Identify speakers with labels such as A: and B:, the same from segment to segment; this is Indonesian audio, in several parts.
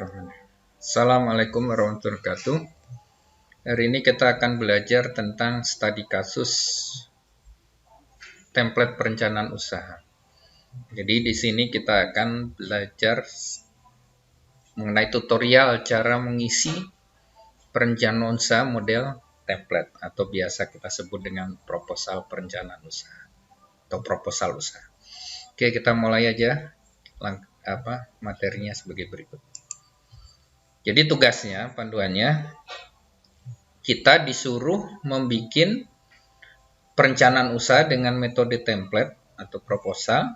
A: Bismillahirrahmanirrahim. Assalamualaikum warahmatullahi wabarakatuh. Hari ini kita akan belajar tentang studi kasus template perencanaan usaha. Jadi di sini kita akan belajar mengenai tutorial cara mengisi perencanaan usaha model template atau biasa kita sebut dengan proposal perencanaan usaha atau proposal usaha. Oke, kita mulai aja materinya sebagai berikut. Jadi tugasnya, panduannya, kita disuruh membuat perencanaan usaha dengan metode template atau proposal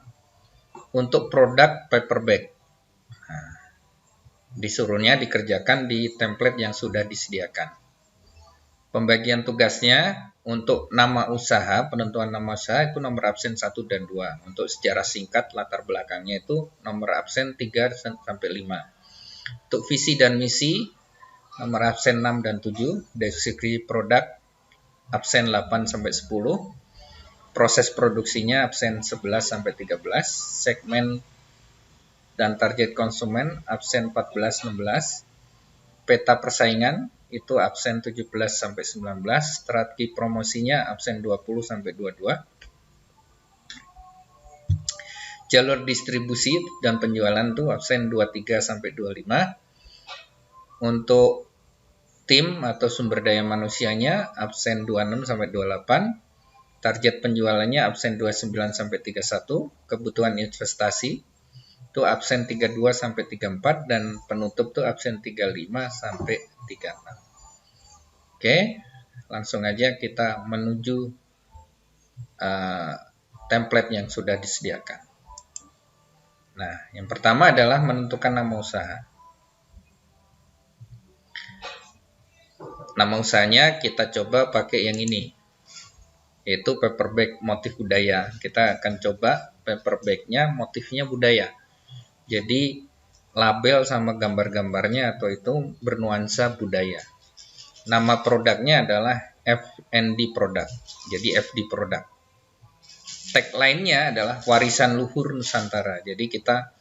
A: untuk produk paper bag. Nah, disuruhnya dikerjakan di template yang sudah disediakan. Pembagian tugasnya untuk nama usaha, penentuan nama usaha itu nomor absen 1 dan 2. Untuk sejarah singkat latar belakangnya itu nomor absen 3 sampai 5. Untuk visi dan misi, nomor absen 6 dan 7, deskripsi produk, absen 8 sampai 10, proses produksinya absen 11 sampai 13, segmen dan target konsumen, absen 14 16, peta persaingan, itu absen 17 sampai 19, strategi promosinya absen 20 sampai 22, jalur distribusi dan penjualan tuh absen 23 sampai 25. Untuk tim atau sumber daya manusianya absen 26 sampai 28. Target penjualannya absen 29 sampai 31. Kebutuhan investasi itu absen 32 sampai 34 dan penutup tuh absen 35 sampai 36. Oke, langsung aja kita menuju template yang sudah disediakan. Nah, yang pertama adalah menentukan nama usaha. Nama usahanya kita coba pakai yang ini, yaitu paper bag motif budaya. Kita akan coba paper bag-nya motifnya budaya. Jadi label sama gambar-gambarnya atau itu bernuansa budaya. Nama produknya adalah FND product. Jadi FD product. Tagline-nya adalah warisan luhur Nusantara. Jadi kita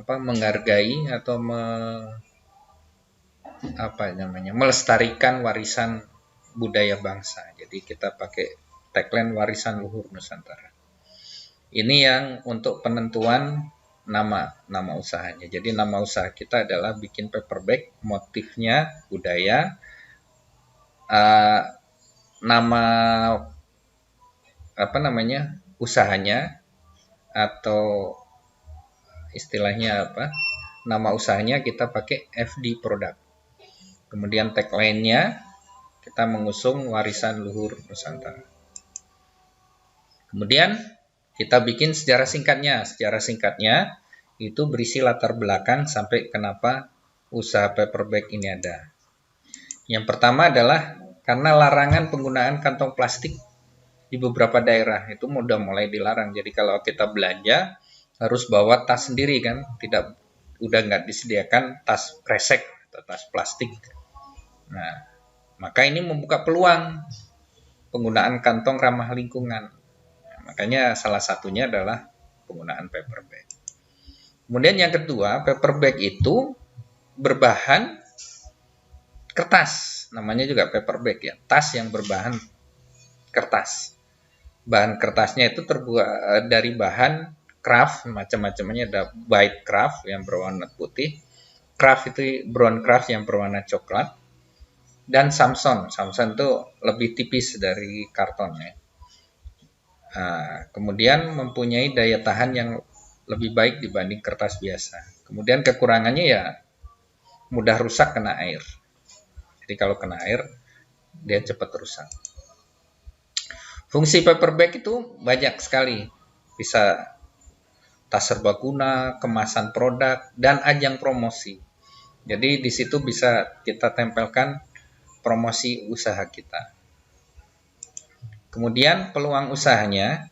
A: menghargai atau melestarikan warisan budaya bangsa. Jadi kita pakai tagline warisan luhur Nusantara. Ini yang untuk penentuan nama usahanya. Jadi nama usaha kita adalah bikin paper bag, motifnya budaya. Usahanya atau istilahnya nama usahanya kita pakai FD product. Kemudian tagline-nya kita mengusung warisan luhur Nusantara. Kemudian kita bikin sejarah singkatnya. Sejarah singkatnya itu berisi latar belakang sampai kenapa usaha paper bag ini ada. Yang pertama adalah karena larangan penggunaan kantong plastik di beberapa daerah itu udah mulai dilarang. Jadi kalau kita belanja harus bawa tas sendiri kan, udah nggak disediakan tas kresek atau tas plastik. Nah, maka ini membuka peluang penggunaan kantong ramah lingkungan. Nah, makanya salah satunya adalah penggunaan paper bag. Kemudian yang kedua, paper bag itu berbahan kertas. Namanya juga paper bag ya, tas yang berbahan kertas. Bahan kertasnya itu terbuat dari bahan craft, macam-macamnya. Ada white craft yang berwarna putih, craft itu brown craft yang berwarna coklat, dan Samson. Samson itu lebih tipis dari karton ya. Kemudian mempunyai daya tahan yang lebih baik dibanding kertas biasa. Kemudian kekurangannya ya mudah rusak kena air. Jadi kalau kena air dia cepat rusak. Fungsi paper bag itu banyak sekali. Bisa tas serbaguna, kemasan produk, dan ajang promosi. Jadi di situ bisa kita tempelkan promosi usaha kita. Kemudian peluang usahanya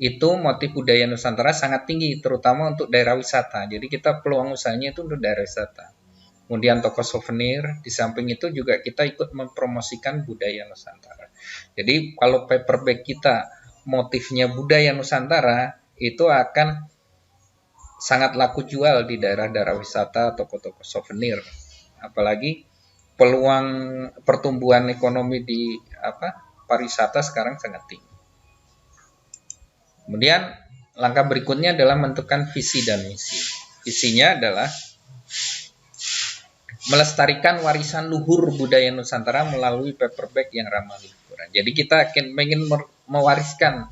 A: itu motif budaya Nusantara sangat tinggi, terutama untuk daerah wisata. Jadi kita peluang usahanya itu untuk daerah wisata. Kemudian toko souvenir, di samping itu juga kita ikut mempromosikan budaya Nusantara. Jadi kalau paper bag kita motifnya budaya Nusantara, itu akan sangat laku jual di daerah-daerah wisata, toko-toko souvenir. Apalagi peluang pertumbuhan ekonomi di pariwisata sekarang sangat tinggi. Kemudian langkah berikutnya adalah menentukan visi dan misi. Visinya adalah melestarikan warisan luhur budaya Nusantara melalui paper bag yang ramah lingkungan. Jadi kita ingin mewariskan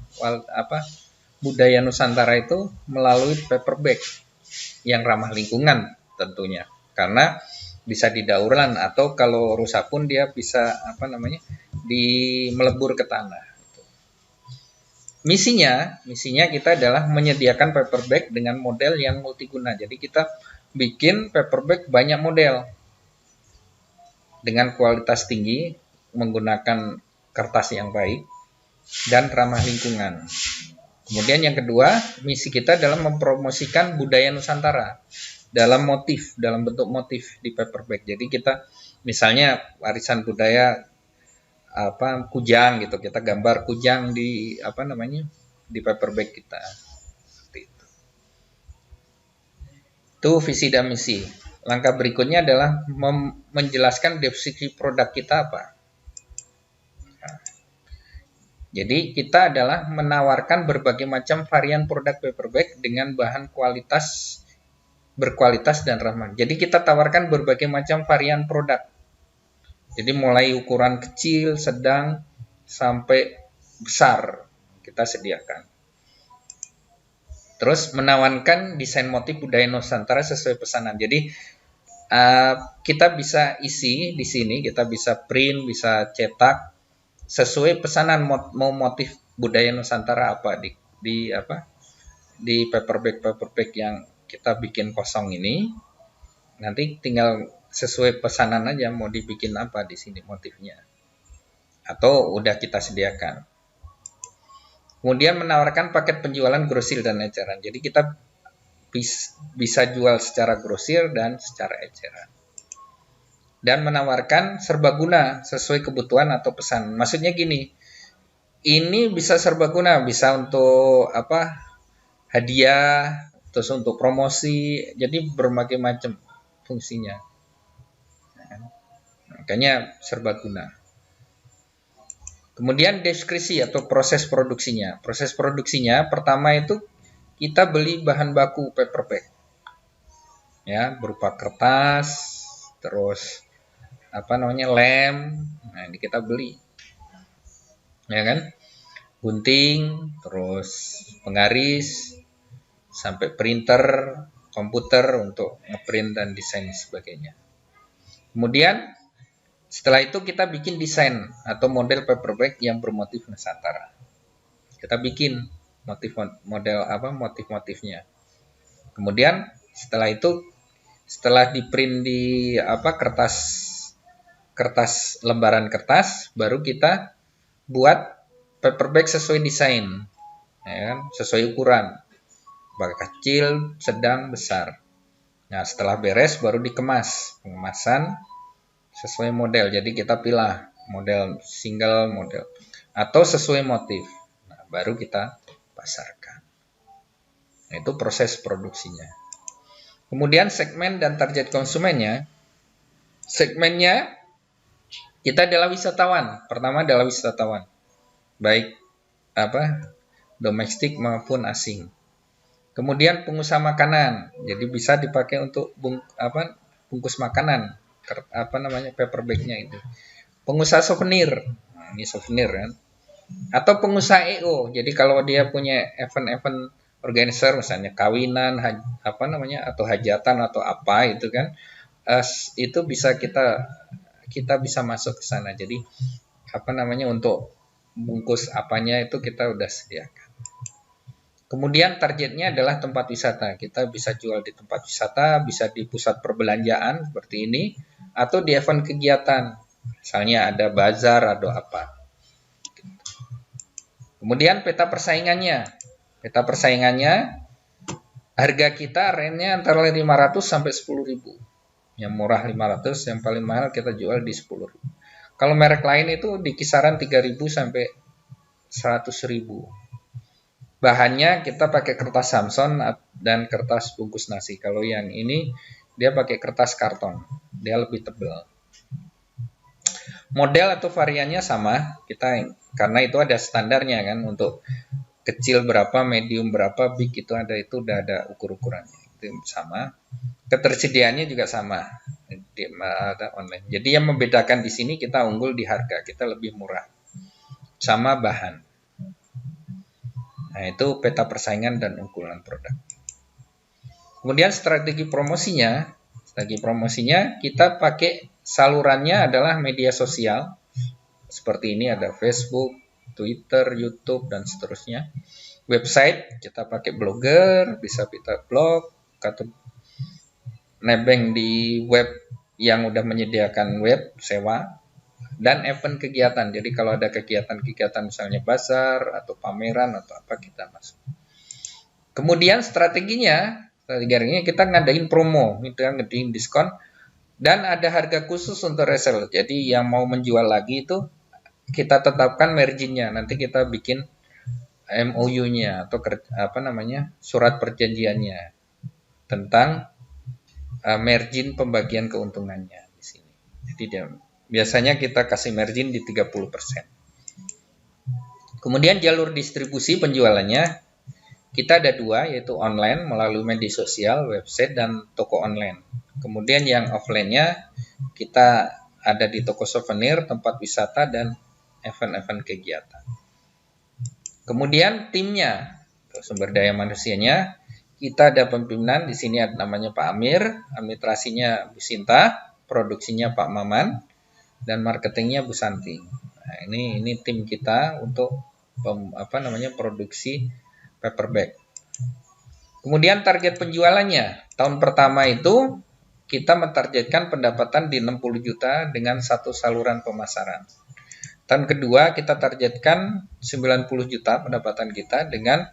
A: budaya Nusantara itu melalui paper bag yang ramah lingkungan tentunya, karena bisa didaur ulang atau kalau rusak pun dia bisa melebur ke tanah. Misinya kita adalah menyediakan paper bag dengan model yang multiguna. Jadi kita bikin paper bag banyak model dengan kualitas tinggi, menggunakan kertas yang baik dan ramah lingkungan. Kemudian yang kedua, misi kita adalah mempromosikan budaya Nusantara dalam bentuk motif di paper bag. Jadi kita misalnya warisan budaya kujang gitu, kita gambar kujang di di paper bag kita. Seperti itu. Itu visi dan misi. Langkah berikutnya adalah menjelaskan deskripsi produk kita apa. Jadi kita adalah menawarkan berbagai macam varian produk paper bag dengan bahan berkualitas dan ramah. Jadi kita tawarkan berbagai macam varian produk. Jadi mulai ukuran kecil, sedang, sampai besar kita sediakan. Terus menawarkan desain motif budaya Nusantara sesuai pesanan. Jadi kita bisa isi di sini, kita bisa print, bisa cetak sesuai pesanan mau motif budaya Nusantara apa di paper bag yang kita bikin kosong ini. Nanti tinggal sesuai pesanan aja mau dibikin apa di sini motifnya. Atau udah kita sediakan. Kemudian menawarkan paket penjualan grosir dan eceran. Jadi kita bisa jual secara grosir dan secara eceran. Dan menawarkan serbaguna sesuai kebutuhan atau pesan. Maksudnya gini, ini bisa serbaguna, bisa untuk hadiah, terus untuk promosi, jadi berbagai macam fungsinya. Makanya serbaguna. Kemudian deskripsi atau proses produksinya. Proses produksinya pertama itu kita beli bahan baku paper bag. Ya, berupa kertas, terus lem. Nah, ini kita beli. Ya kan? Gunting, terus penggaris, sampai printer, komputer untuk ngeprint dan desain sebagainya. Kemudian setelah itu kita bikin desain atau model paper bag yang bermotif Nusantara. Kita bikin motif-motifnya. Kemudian setelah di print di lembaran kertas, baru kita buat paper bag sesuai desain, ya kan? Sesuai ukuran, baik kecil, sedang, besar. Nah, setelah beres baru dikemas, pengemasan sesuai model. Jadi kita pilih model single, model atau sesuai motif. Nah, baru kita pasarkan. Nah, itu proses produksinya. Kemudian segmen dan target konsumennya. Segmennya kita adalah wisatawan. Pertama adalah wisatawan, baik domestik maupun asing. Kemudian pengusaha makanan, jadi bisa dipakai untuk bungkus makanan, paper bagnya itu. Pengusaha souvenir, nah, ini souvenir kan. Atau pengusaha EO, jadi kalau dia punya event-event organizer, misalnya kawinan, atau hajatan atau apa itu kan, itu bisa kita bisa masuk ke sana. Jadi untuk bungkus apanya itu kita udah sediakan. Kemudian targetnya adalah tempat wisata. Kita bisa jual di tempat wisata, bisa di pusat perbelanjaan seperti ini, atau di event kegiatan. Misalnya ada bazar atau apa. Kemudian peta persaingannya. Peta persaingannya, harga kita range-nya antara 500 sampai 10.000. Yang murah 500, yang paling mahal kita jual di 10.000. Kalau merek lain itu di kisaran 3.000 sampai 100.000. Bahannya kita pakai kertas Samson dan kertas bungkus nasi. Kalau yang ini dia pakai kertas karton, dia lebih tebal. Model atau variannya sama, kita karena itu ada standarnya kan, untuk kecil berapa, medium berapa, big itu udah ada ukur-ukurannya. Itu sama. Ketersediaannya juga sama. Ada online. Jadi yang membedakan di sini kita unggul di harga, kita lebih murah. Sama bahan. Nah, itu peta persaingan dan unggulan produk. Kemudian strategi promosinya kita pakai salurannya adalah media sosial. Seperti ini ada Facebook, Twitter, YouTube, dan seterusnya. Website, kita pakai Blogger, bisa kita blog, atau nebeng di web yang udah menyediakan web, sewa. Dan event kegiatan, jadi kalau ada kegiatan-kegiatan misalnya bazar atau pameran atau apa, kita masuk. Kemudian strateginya kita ngadain promo, kita ngadain diskon, dan ada harga khusus untuk reseller. Jadi yang mau menjual lagi itu kita tetapkan marginnya, nanti kita bikin MOU-nya atau surat perjanjiannya tentang margin pembagian keuntungannya di sini. Jadi biasanya kita kasih margin di 30%. Kemudian jalur distribusi penjualannya kita ada 2, yaitu online melalui media sosial, website, dan toko online. Kemudian yang offline-nya kita ada di toko souvenir, tempat wisata, dan event-event kegiatan. Kemudian timnya, sumber daya manusianya, kita ada pimpinan, di sini ada namanya Pak Amir, administrasinya Bu Sinta, produksinya Pak Maman, dan marketingnya Bu Santi. Nah, ini tim kita untuk produksi paper bag. Kemudian target penjualannya, tahun pertama itu kita mentargetkan pendapatan di 60 juta dengan satu saluran pemasaran. Tahun kedua kita targetkan 90 juta pendapatan kita dengan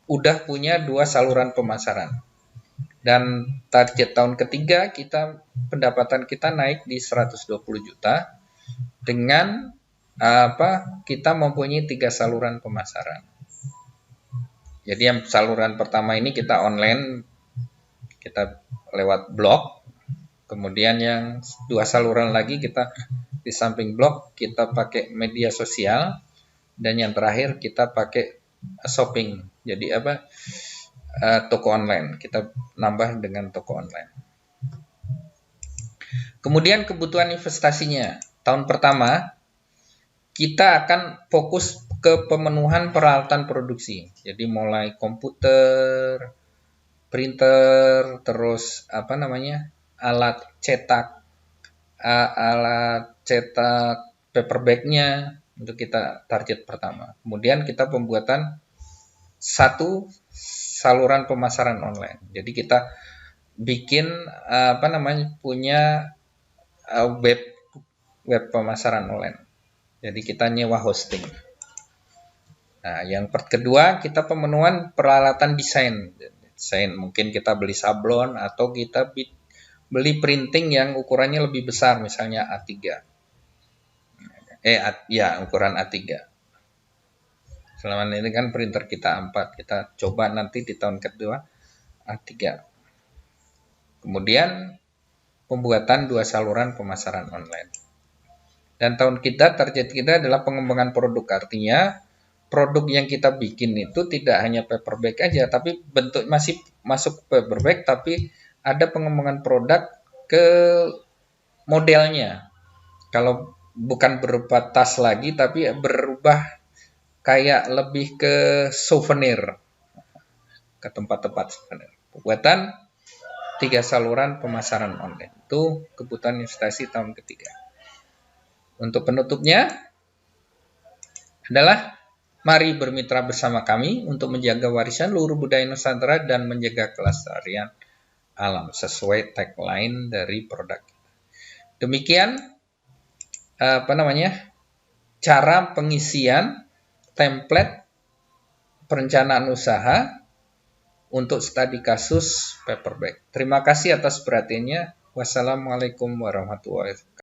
A: udah punya 2 saluran pemasaran. Dan target tahun ketiga pendapatan kita naik di 120 juta dengan kita mempunyai 3 saluran pemasaran. Jadi yang saluran pertama ini kita online, kita lewat blog. Kemudian yang 2 saluran lagi kita di samping blog kita pakai media sosial, dan yang terakhir kita pakai shopping. Jadi toko online. Kita nambah dengan toko online. Kemudian kebutuhan investasinya. Tahun pertama kita akan fokus ke pemenuhan peralatan produksi. Jadi mulai komputer, printer, terus alat cetak paper bag-nya, untuk kita target pertama. Kemudian kita pembuatan 1 saluran pemasaran online. Jadi kita bikin punya web pemasaran online. Jadi kita nyewa hosting. Nah, yang kedua kita pemenuhan peralatan desain. Mungkin kita beli sablon atau kita beli printing yang ukurannya lebih besar, misalnya A3. Ukuran A3. Selama ini kan printer kita A4. Kita coba nanti di tahun kedua A3. Kemudian pembuatan 2 saluran pemasaran online. Dan target kita adalah pengembangan produk. Artinya produk yang kita bikin itu tidak hanya paper bag aja, tapi bentuk masih masuk paper bag, tapi ada pengembangan produk ke modelnya. Kalau bukan berupa tas lagi, tapi berubah kayak lebih ke souvenir, ke tempat-tempat souvenir. Pembuatan 3 saluran pemasaran online. Itu kebutuhan investasi tahun ketiga. Untuk penutupnya adalah mari bermitra bersama kami untuk menjaga warisan luhur budaya Nusantara dan menjaga kelestarian alam sesuai tagline dari produk kita. Demikian cara pengisian template perencanaan usaha untuk studi kasus paper bag. Terima kasih atas perhatiannya. Wassalamualaikum warahmatullahi wabarakatuh.